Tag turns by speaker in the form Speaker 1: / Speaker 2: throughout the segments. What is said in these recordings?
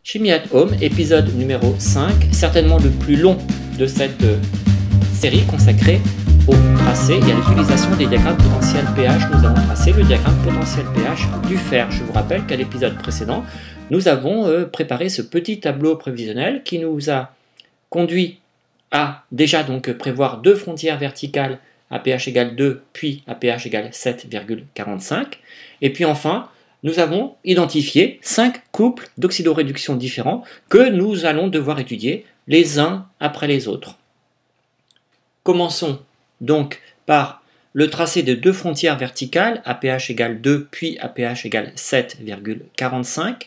Speaker 1: Chimie at Home, épisode numéro 5, certainement le plus long de cette série consacrée au tracé et à l'utilisation des diagrammes potentiels pH. Nous allons tracer le diagramme potentiel pH du fer. Je vous rappelle qu'à l'épisode précédent, nous avons préparé ce petit tableau prévisionnel qui nous a conduit à déjà donc prévoir deux frontières verticales à pH égale 2, puis à pH égale 7,45. Et puis enfin, nous avons identifié 5 couples d'oxydoréduction différents que nous allons devoir étudier les uns après les autres. Commençons donc par le tracé de deux frontières verticales à pH égale 2 puis à pH égale 7,45.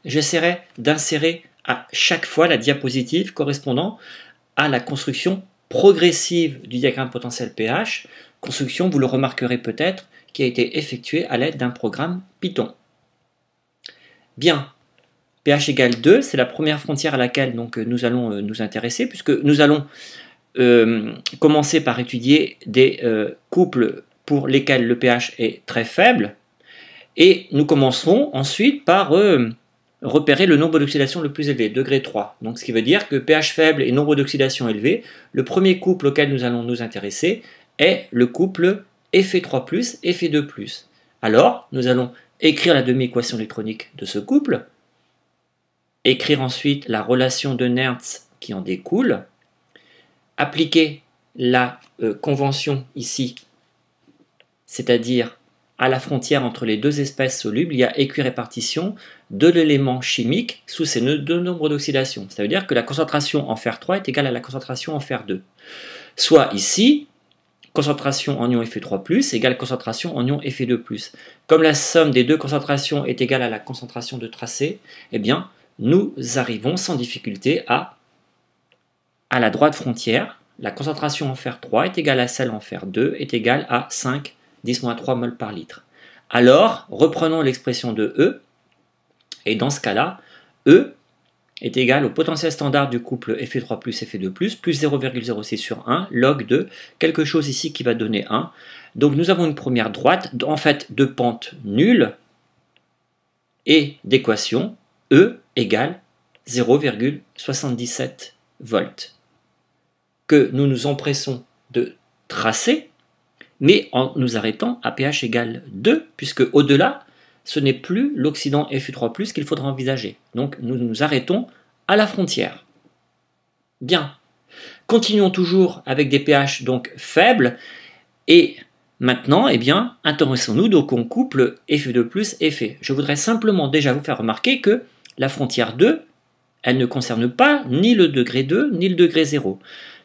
Speaker 1: J'essaierai d'insérer à chaque fois la diapositive correspondant à la construction progressive du diagramme potentiel pH, construction, vous le remarquerez peut-être, qui a été effectuée à l'aide d'un programme Python. Bien, pH égale 2, c'est la première frontière à laquelle donc, nous allons nous intéresser, puisque nous allons commencer par étudier des couples pour lesquels le pH est très faible, et nous commencerons ensuite par repérer le nombre d'oxydation le plus élevé, degré 3. Donc, ce qui veut dire que pH faible et nombre d'oxydation élevé, le premier couple auquel nous allons nous intéresser est le couple Fe3+, Fe2+. Alors, nous allons écrire la demi-équation électronique de ce couple, écrire ensuite la relation de Nernst qui en découle, appliquer la convention ici, c'est-à-dire à la frontière entre les deux espèces solubles, il y a équirépartition de l'élément chimique sous ces deux nombres d'oxydation. Ça veut dire que la concentration en fer3 est égale à la concentration en fer2. Soit ici, concentration en ion Fe3+, égale concentration en ion Fe2+. Comme la somme des deux concentrations est égale à la concentration de tracé, eh bien, nous arrivons sans difficulté à la droite frontière. La concentration en fer3 est égale à celle en fer2, est égale à 5 10-3 mol par litre. Alors, reprenons l'expression de E, et dans ce cas-là, E est égal au potentiel standard du couple Fe3+, Fe2+, plus 0,06 sur 1, log de quelque chose ici qui va donner 1. Donc nous avons une première droite, en fait, de pente nulle, et d'équation E égale 0,77 volts, que nous nous empressons de tracer, mais en nous arrêtant à pH égale 2, puisque au-delà, ce n'est plus l'oxydant Fe3+, qu'il faudra envisager. Donc nous nous arrêtons à la frontière. Bien, continuons toujours avec des pH donc faibles, et maintenant, eh bien, intéressons-nous donc au couple Fe2+, Fe. Je voudrais simplement déjà vous faire remarquer que la frontière 2, elle ne concerne pas ni le degré 2, ni le degré 0.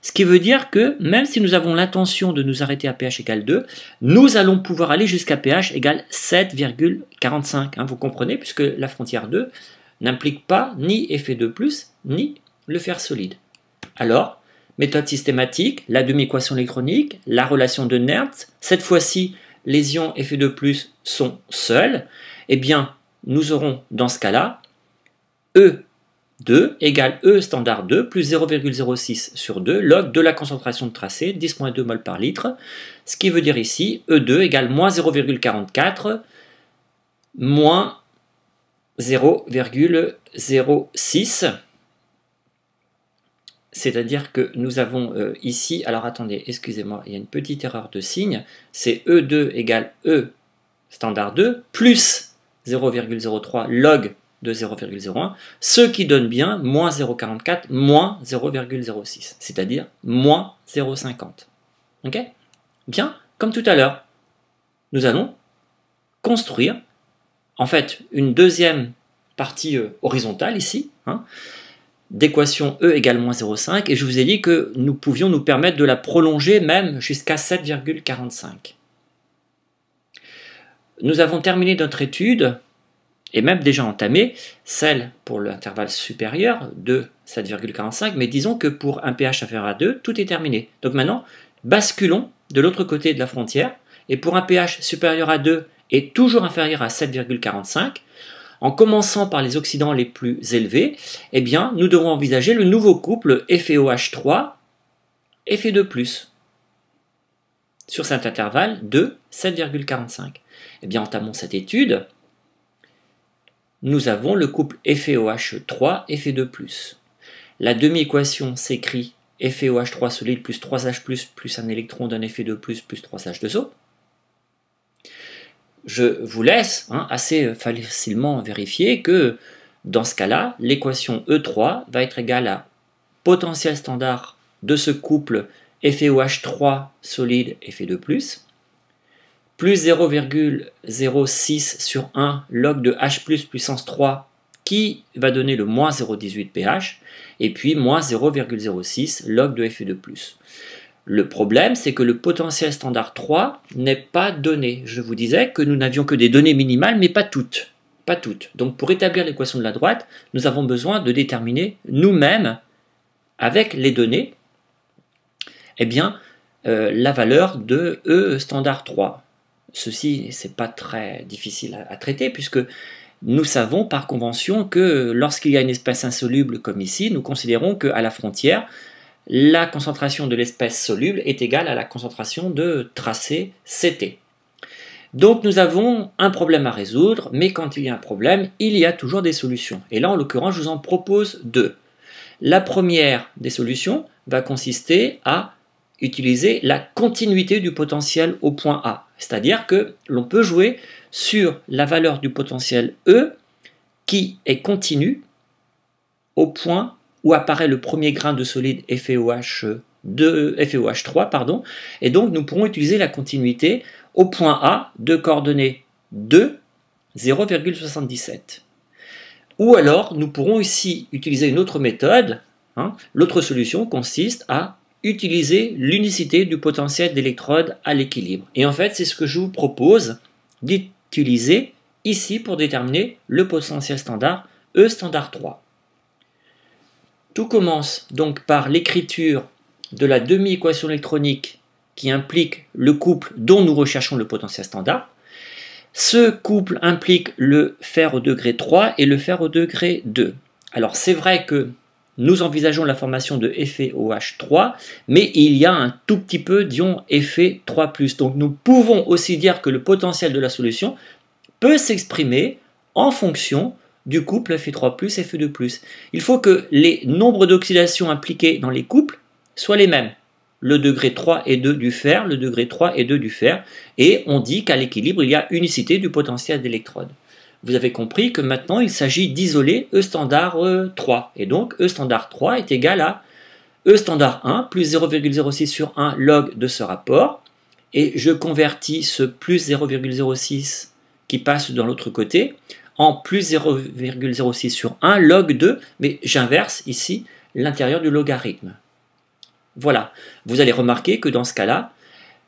Speaker 1: Ce qui veut dire que même si nous avons l'intention de nous arrêter à pH égale 2, nous allons pouvoir aller jusqu'à pH égale 7,45. Vous comprenez, puisque la frontière 2 n'implique pas ni Fe2+, ni le fer solide. Alors, méthode systématique, la demi-équation électronique, la relation de Nernst, cette fois-ci, les ions Fe2+, sont seuls, eh bien, nous aurons dans ce cas-là E2 égale E standard 2 plus 0,06 sur 2 log de la concentration de tracé, 10,2 mol par litre, ce qui veut dire ici E2 égale moins 0,44 moins 0,06, c'est-à-dire que nous avons ici, alors attendez, excusez-moi, il y a une petite erreur de signe, c'est E2 égale E standard 2 plus 0,03 log de 0,01, ce qui donne bien moins 0,44 moins 0,06, c'est-à-dire moins 0,50. Ok? Bien, comme tout à l'heure, nous allons construire en fait une deuxième partie horizontale ici, d'équation E égale moins 0,5, et je vous ai dit que nous pouvions nous permettre de la prolonger même jusqu'à 7,45. Nous avons terminé notre étude, et même déjà entamé, celle pour l'intervalle supérieur de 7,45, mais disons que pour un pH inférieur à 2, tout est terminé. Donc maintenant, basculons de l'autre côté de la frontière, et pour un pH supérieur à 2 et toujours inférieur à 7,45, en commençant par les oxydants les plus élevés, eh bien, nous devons envisager le nouveau couple FeOH3, Fe2+, sur cet intervalle de 7,45. Eh bien, entamons cette étude. nous avons le couple FeOH3, Fe2+. La demi-équation s'écrit FeOH3 solide plus 3H+, plus un électron d'un Fe2+, plus 3H2O. Je vous laisse assez facilement vérifier que dans ce cas-là, l'équation E3 va être égale à potentiel standard de ce couple FeOH3 solide Fe2+, plus 0,06 sur 1 log de H puissance 3 qui va donner le moins 0,18 pH, et puis moins 0,06 log de Fe2+. Le problème, c'est que le potentiel standard 3 n'est pas donné. Je vous disais que nous n'avions que des données minimales, mais pas toutes. Pas toutes. Donc pour établir l'équation de la droite, nous avons besoin de déterminer nous-mêmes, avec les données, la valeur de E standard 3. Ceci, c'est pas très difficile à traiter, puisque nous savons par convention que lorsqu'il y a une espèce insoluble comme ici, nous considérons qu'à la frontière, la concentration de l'espèce soluble est égale à la concentration de tracé CT. Donc nous avons un problème à résoudre, mais quand il y a un problème, il y a toujours des solutions. Et là, en l'occurrence, je vous en propose deux. La première des solutions va consister à utiliser la continuité du potentiel au point A. C'est-à-dire que l'on peut jouer sur la valeur du potentiel E qui est continue au point où apparaît le premier grain de solide FeOH3, et donc nous pourrons utiliser la continuité au point A de coordonnées 2, 0,77. Ou alors nous pourrons ici utiliser une autre méthode. L'autre solution consiste à utiliser l'unicité du potentiel d'électrode à l'équilibre. Et en fait, c'est ce que je vous propose d'utiliser ici pour déterminer le potentiel standard E standard 3. Tout commence donc par l'écriture de la demi-équation électronique qui implique le couple dont nous recherchons le potentiel standard. Ce couple implique le fer au degré 3 et le fer au degré 2. Alors c'est vrai que nous envisageons la formation de FeOH3, mais il y a un tout petit peu d'ion Fe3+. Donc nous pouvons aussi dire que le potentiel de la solution peut s'exprimer en fonction du couple Fe3+, Fe2+. Il faut que les nombres d'oxydation impliqués dans les couples soient les mêmes. Le degré 3 et 2 du fer, le degré 3 et 2 du fer, et on dit qu'à l'équilibre, il y a unicité du potentiel d'électrode. Vous avez compris que maintenant, il s'agit d'isoler E standard 3, et donc E standard 3 est égal à E standard 1 plus 0,06 sur 1 log de ce rapport, et je convertis ce plus 0,06 qui passe dans l'autre côté en plus 0,06 sur 1 log 2, mais j'inverse ici l'intérieur du logarithme. Voilà, vous allez remarquer que dans ce cas-là,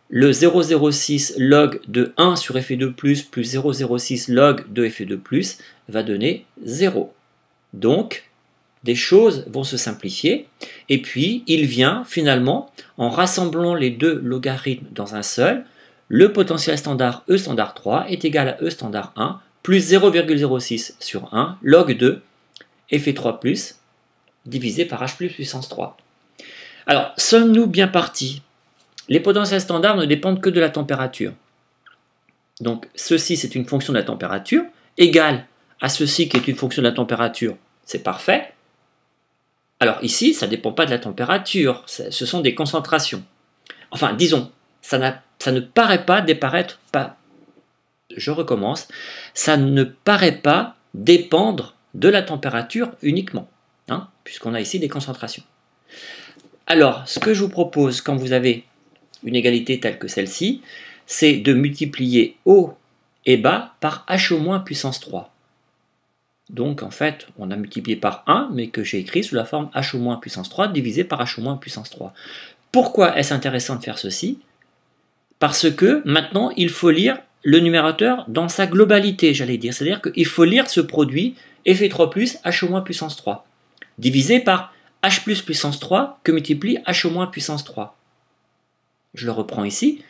Speaker 1: le 0,06 log de 1 sur Fe2+, plus 0,06 log de Fe2+, va donner 0. Donc, des choses vont se simplifier, et puis il vient finalement, en rassemblant les deux logarithmes dans un seul, le potentiel standard E standard 3 est égal à E standard 1 plus 0,06 sur 1 log 2 Fe3+, divisé par H plus puissance 3. Alors, sommes-nous bien partis? Les potentiels standards ne dépendent que de la température. Donc, ceci, c'est une fonction de la température, égale à ceci qui est une fonction de la température, c'est parfait. Alors ici, ça ne dépend pas de la température, ce sont des concentrations. Enfin, disons, ça ne paraît pas déparaître, je recommence, ça ne paraît pas dépendre de la température uniquement, puisqu'on a ici des concentrations. Alors, ce que je vous propose quand vous avez une égalité telle que celle-ci, c'est de multiplier haut et bas par h au moins puissance 3. Donc en fait, on a multiplié par 1, mais que j'ai écrit sous la forme h au moins puissance 3 divisé par h au moins puissance 3. Pourquoi est-ce intéressant de faire ceci? Parce que maintenant, il faut lire le numérateur dans sa globalité, j'allais dire. C'est-à-dire qu'il faut lire ce produit Fe3 plus h au moins puissance 3, divisé par h plus puissance 3 que multiplie h au moins puissance 3. Je le reprends ici,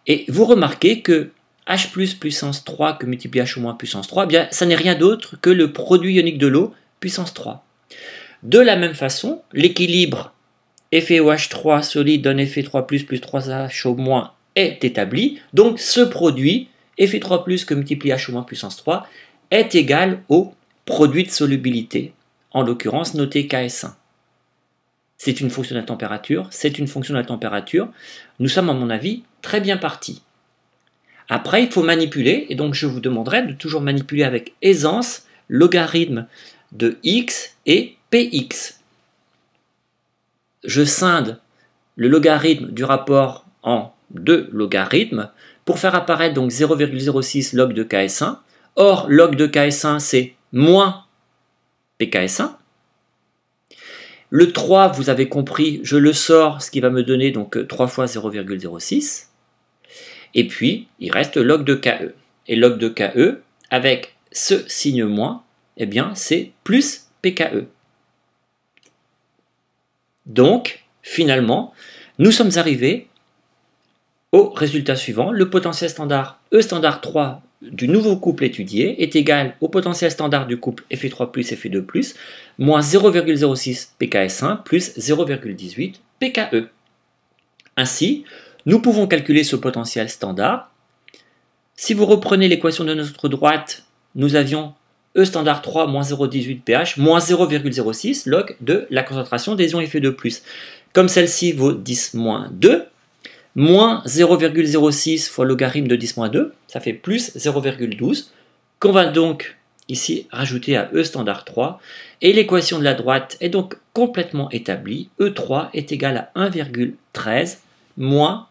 Speaker 1: et vous remarquez que h plus puissance 3 que multiplie h au moins puissance 3, bien, ça n'est rien d'autre que le produit ionique de l'eau puissance 3. De la même façon, l'équilibre FeOH3 solide donne Fe3 plus 3H au moins est établi, donc ce produit Fe3 plus que multiplie h au moins puissance 3 est égal au produit de solubilité, en l'occurrence noté KS1. C'est une fonction de la température, c'est une fonction de la température. Nous sommes, à mon avis, très bien partis. Après, il faut manipuler, et donc je vous demanderai de toujours manipuler avec aisance logarithme de x et px. Je scinde le logarithme du rapport en deux logarithmes pour faire apparaître donc 0,06 log de ks1. Or, log de ks1, c'est moins pks1. Le 3, vous avez compris, je le sors, ce qui va me donner donc 3 fois 0,06. Et puis, il reste log de KE. Et log de KE, avec ce signe moins, eh bien, c'est plus PKE. Donc, finalement, nous sommes arrivés au résultat suivant. Le potentiel standard E standard 3 du nouveau couple étudié est égal au potentiel standard du couple Fe3+, Fe2+, moins 0,06 pKS1 plus 0,18 pKE. Ainsi, nous pouvons calculer ce potentiel standard. Si vous reprenez l'équation de notre droite, nous avions E standard 3 moins 0,18 pH moins 0,06 log de la concentration des ions Fe2+. Comme celle-ci vaut 10 moins 2, moins 0,06 fois logarithme de 10 moins 2, ça fait plus 0,12, qu'on va donc ici rajouter à E standard 3, et l'équation de la droite est donc complètement établie. E3 est égal à 1,13 moins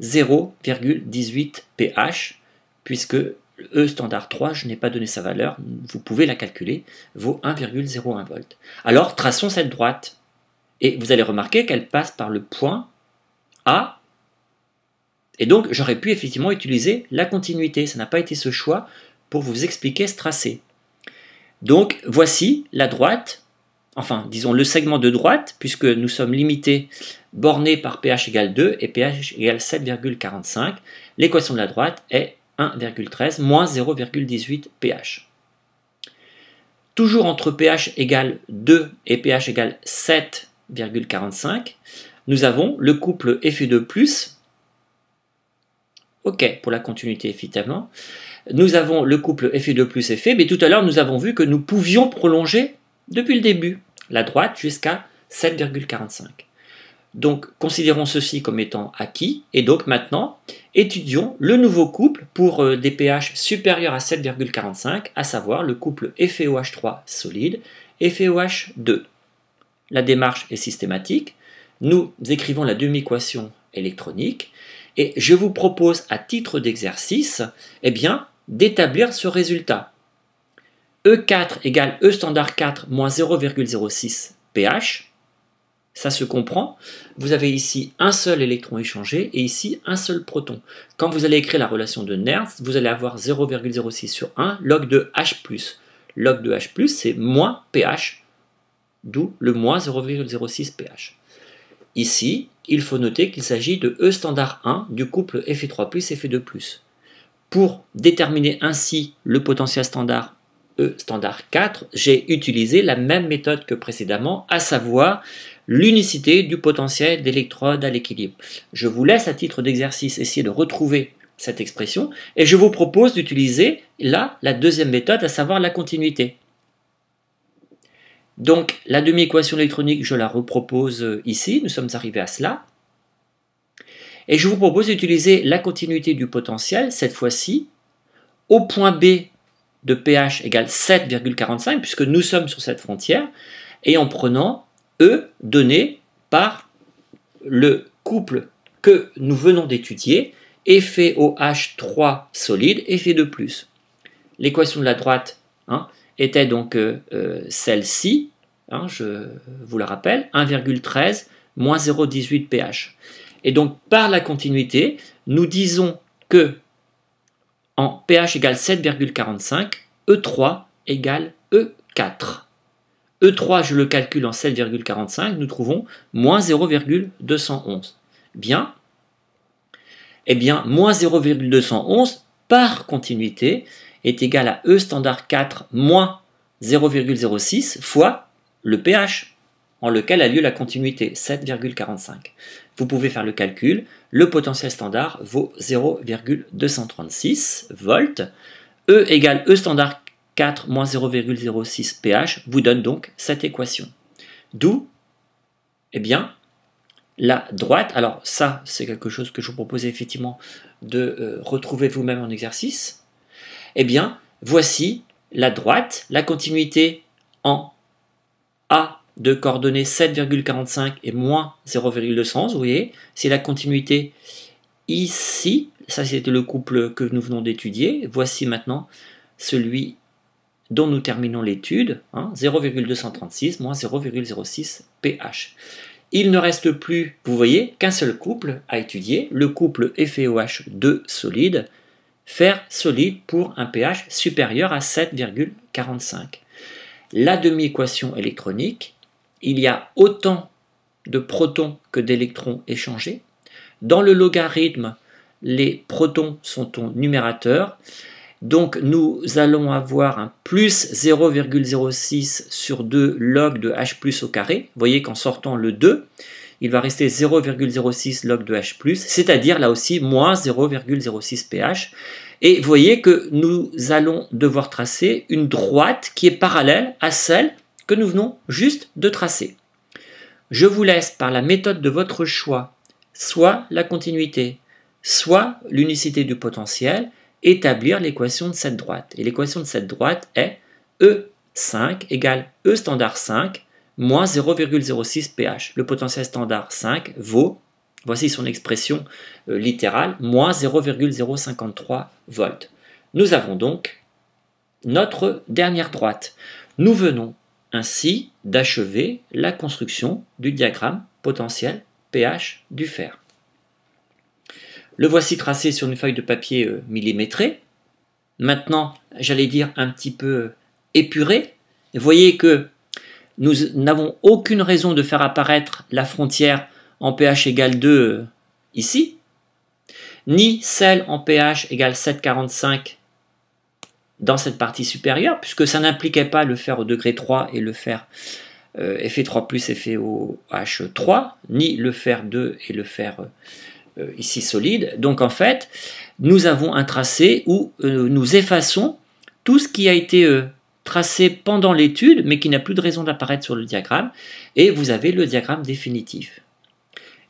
Speaker 1: 0,18 pH, puisque E standard 3, je n'ai pas donné sa valeur, vous pouvez la calculer, vaut 1,01 volts. Alors traçons cette droite, et vous allez remarquer qu'elle passe par le point A, et donc j'aurais pu effectivement utiliser la continuité, ça n'a pas été ce choix pour vous expliquer ce tracé. Donc voici la droite, enfin disons le segment de droite, puisque nous sommes limités, bornés par pH égale 2 et pH égale 7,45. L'équation de la droite est 1,13 moins 0,18 pH. Toujours entre pH égale 2 et pH égale 7,45, nous avons le couple Fe2+, ok pour la continuité effectivement, nous avons le couple Fe2+, Fe, mais tout à l'heure nous avons vu que nous pouvions prolonger depuis le début la droite jusqu'à 7,45. Donc considérons ceci comme étant acquis, et donc maintenant étudions le nouveau couple pour des pH supérieurs à 7,45, à savoir le couple FeOH3 solide et FeOH2. La démarche est systématique, nous écrivons la demi-équation électronique, et je vous propose à titre d'exercice eh bien, d'établir ce résultat. E4 égale E standard 4 moins 0,06 pH, ça se comprend. Vous avez ici un seul électron échangé et ici un seul proton. Quand vous allez écrire la relation de Nernst, vous allez avoir 0,06 sur 1 log de H+. Log de H+, c'est moins pH, d'où le moins 0,06 pH. Ici, il faut noter qu'il s'agit de E standard 1 du couple Fe3+, Fe2+. Pour déterminer ainsi le potentiel standard E standard 4, j'ai utilisé la même méthode que précédemment, à savoir l'unicité du potentiel d'électrode à l'équilibre. Je vous laisse à titre d'exercice essayer de retrouver cette expression et je vous propose d'utiliser là la deuxième méthode, à savoir la continuité. Donc la demi-équation électronique, je la repropose ici, nous sommes arrivés à cela. Et je vous propose d'utiliser la continuité du potentiel, cette fois-ci, au point B de pH égale 7,45, puisque nous sommes sur cette frontière, et en prenant E donné par le couple que nous venons d'étudier, FeOH3 solide et Fe2+. L'équation de la droite était donc celle-ci, je vous la rappelle, 1,13 moins 0,18 pH. Et donc par la continuité, nous disons que en pH égale 7,45, E3 égale E4. E3, je le calcule en 7,45, nous trouvons moins 0,211. Bien, eh bien, moins 0,211 par continuité est égal à E standard 4 moins 0,06 fois le pH en lequel a lieu la continuité, 7,45. Vous pouvez faire le calcul, le potentiel standard vaut 0,236 volts. E égale E standard 4 moins 0,06 pH vous donne donc cette équation. D'où, eh bien, la droite, alors ça c'est quelque chose que je vous propose effectivement de retrouver vous-même en exercice, eh bien, voici la droite, la continuité en A de coordonnées 7,45 et moins 0,211, vous voyez, c'est la continuité ici, ça c'était le couple que nous venons d'étudier, voici maintenant celui dont nous terminons l'étude, 0,236 moins 0,06 pH. Il ne reste plus, vous voyez, qu'un seul couple à étudier, le couple FeOH2 solide, fer solide pour un pH supérieur à 7,45. La demi-équation électronique, il y a autant de protons que d'électrons échangés. Dans le logarithme, les protons sont au numérateur. Donc nous allons avoir un plus 0,06 sur 2 log de H plus au carré. Vous voyez qu'en sortant le 2, il va rester 0,06 log de H plus, c'est-à-dire là aussi moins 0,06 pH. Et vous voyez que nous allons devoir tracer une droite qui est parallèle à celle que nous venons juste de tracer. Je vous laisse par la méthode de votre choix, soit la continuité, soit l'unicité du potentiel, établir l'équation de cette droite. Et l'équation de cette droite est E5 égale E standard 5 moins 0,06 pH. Le potentiel standard 5 vaut, voici son expression littérale, moins 0,053 volts. Nous avons donc notre dernière droite. Nous venons ainsi d'achever la construction du diagramme potentiel pH du fer. Le voici tracé sur une feuille de papier millimétrée. Maintenant, j'allais dire un petit peu épuré. Vous voyez que nous n'avons aucune raison de faire apparaître la frontière en pH égale 2 ici, ni celle en pH égale 7,45 dans cette partie supérieure, puisque ça n'impliquait pas le fer au degré 3 et le fer Fe3+, FeOH3, ni le fer 2 et le fer ici solide. Donc en fait, nous avons un tracé où nous effaçons tout ce qui a été tracé pendant l'étude, mais qui n'a plus de raison d'apparaître sur le diagramme, et vous avez le diagramme définitif.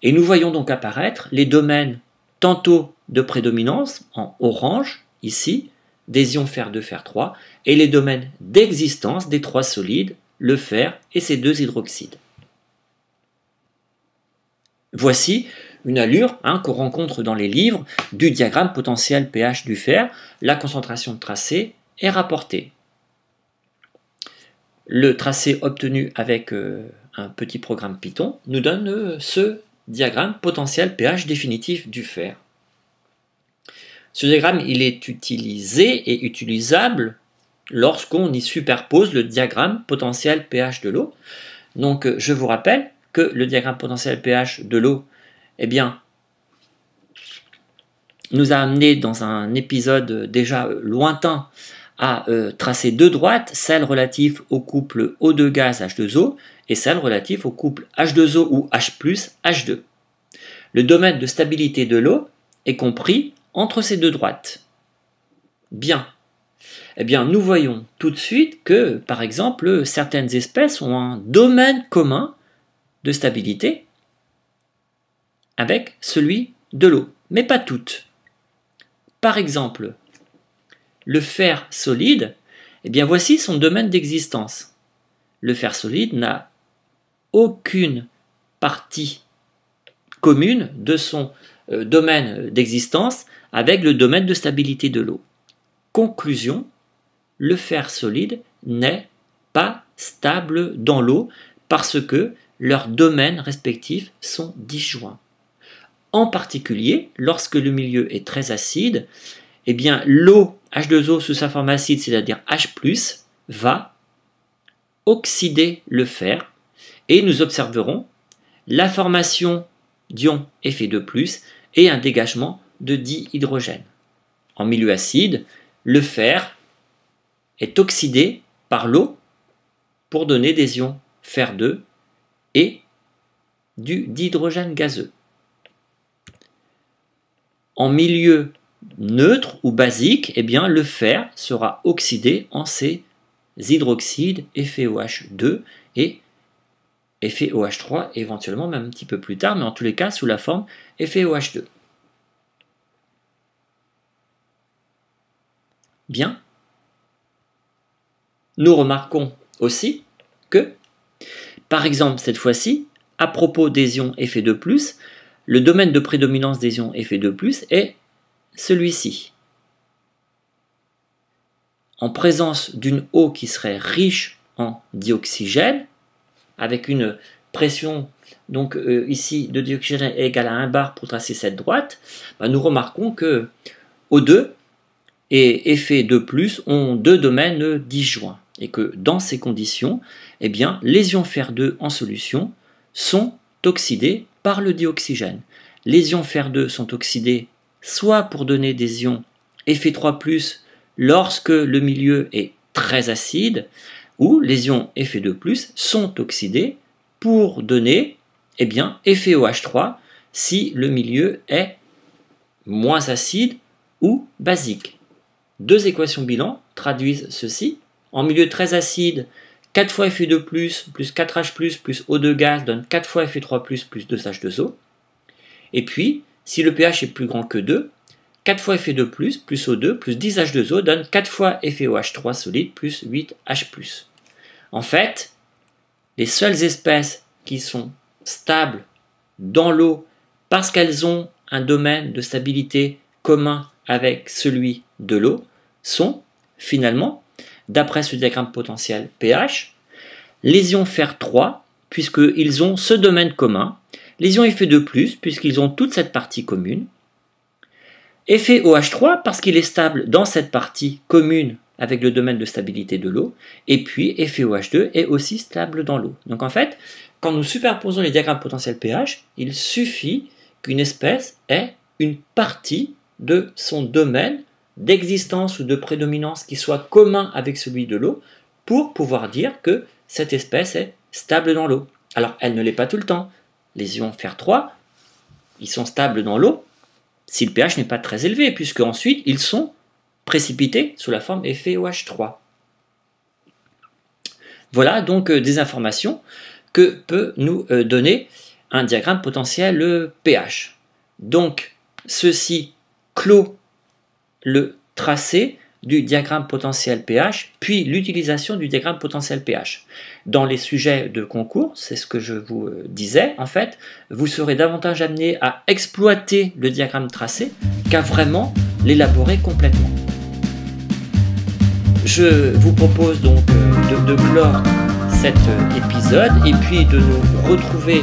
Speaker 1: Et nous voyons donc apparaître les domaines tantôt de prédominance, en orange, ici, des ions fer 2, fer 3, et les domaines d'existence des trois solides, le fer et ses deux hydroxydes. Voici une allure qu'on rencontre dans les livres du diagramme potentiel pH du fer. La concentration de tracé est rapportée. Le tracé obtenu avec un petit programme Python nous donne ce diagramme potentiel pH définitif du fer. Ce diagramme il est utilisé et utilisable lorsqu'on y superpose le diagramme potentiel pH de l'eau. Donc je vous rappelle que le diagramme potentiel pH de l'eau, eh bien, nous a amené dans un épisode déjà lointain à tracer deux droites, celle relative au couple O2 gaz H2O et celle relative au couple H2O ou H+, H2. Le domaine de stabilité de l'eau est compris entre ces deux droites. Bien. Eh bien, nous voyons tout de suite que, par exemple, certaines espèces ont un domaine commun de stabilité avec celui de l'eau, mais pas toutes. Par exemple, le fer solide, eh bien voici son domaine d'existence. Le fer solide n'a aucune partie commune de son domaine d'existence avec le domaine de stabilité de l'eau. Conclusion, le fer solide n'est pas stable dans l'eau parce que leurs domaines respectifs sont disjoints. En particulier, lorsque le milieu est très acide, eh bien l'eau H2O sous sa forme acide, c'est-à-dire H+, va oxyder le fer et nous observerons la formation d'ions Fe2+, et un dégagement de dihydrogène. En milieu acide, le fer est oxydé par l'eau pour donner des ions fer2 et du dihydrogène gazeux. En milieu neutre ou basique, eh bien, le fer sera oxydé en ces hydroxydes FeOH2 et FeOH3, éventuellement même un petit peu plus tard, mais en tous les cas sous la forme FeOH2. Bien. Nous remarquons aussi que, par exemple, cette fois-ci, à propos des ions Fe2+, le domaine de prédominance des ions Fe2+, est celui-ci. En présence d'une eau qui serait riche en dioxygène, avec une pression donc ici de dioxygène égale à 1 bar pour tracer cette droite, nous remarquons que O2 et Fe2+, ont deux domaines disjoints, et que dans ces conditions, eh bien, les ions Fer2 en solution sont oxydés par le dioxygène. Les ions Fer2 sont oxydés soit pour donner des ions Fe3+, lorsque le milieu est très acide, ou les ions Fe2+, sont oxydés pour donner eh bien, FeOH3 si le milieu est moins acide ou basique. Deux équations bilan traduisent ceci. En milieu très acide, 4 fois Fe2+, plus 4H+, plus O2 gaz donne 4 fois Fe3+, plus 2H2O. Et puis, si le pH est plus grand que 2, 4 fois Fe2+, plus O2, plus 10H2O donne 4 fois FeOH3 solide, plus 8H+. En fait, les seules espèces qui sont stables dans l'eau parce qu'elles ont un domaine de stabilité commun avec celui de l'eau sont finalement, d'après ce diagramme potentiel pH, les ions Fer3 puisqu'ils ont ce domaine commun, les ions Fe2+, puisqu'ils ont toute cette partie commune, FeOH3 parce qu'il est stable dans cette partie commune avec le domaine de stabilité de l'eau, et puis FeOH2 est aussi stable dans l'eau. Donc en fait, quand nous superposons les diagrammes potentiels pH, il suffit qu'une espèce ait une partie de son domaine d'existence ou de prédominance qui soit commun avec celui de l'eau pour pouvoir dire que cette espèce est stable dans l'eau. Alors elle ne l'est pas tout le temps. Les ions Fer3, ils sont stables dans l'eau si le pH n'est pas très élevé, puisque ensuite ils sont précipités sous la forme FeOH3. Voilà donc des informations que peut nous donner un diagramme potentiel pH. Donc ceci clôt le tracé du diagramme potentiel pH, puis l'utilisation du diagramme potentiel pH. Dans les sujets de concours, c'est ce que je vous disais, en fait, vous serez davantage amené à exploiter le diagramme tracé qu'à vraiment l'élaborer complètement. Je vous propose donc de clore cet épisode et puis de nous retrouver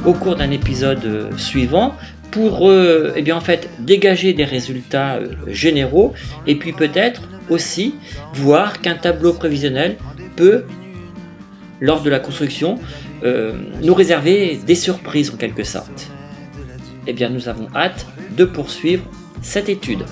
Speaker 1: au cours d'un épisode suivant pour eh bien, en fait, dégager des résultats généraux et puis peut-être aussi voir qu'un tableau prévisionnel peut, lors de la construction, nous réserver des surprises en quelque sorte. Eh bien, nous avons hâte de poursuivre cette étude.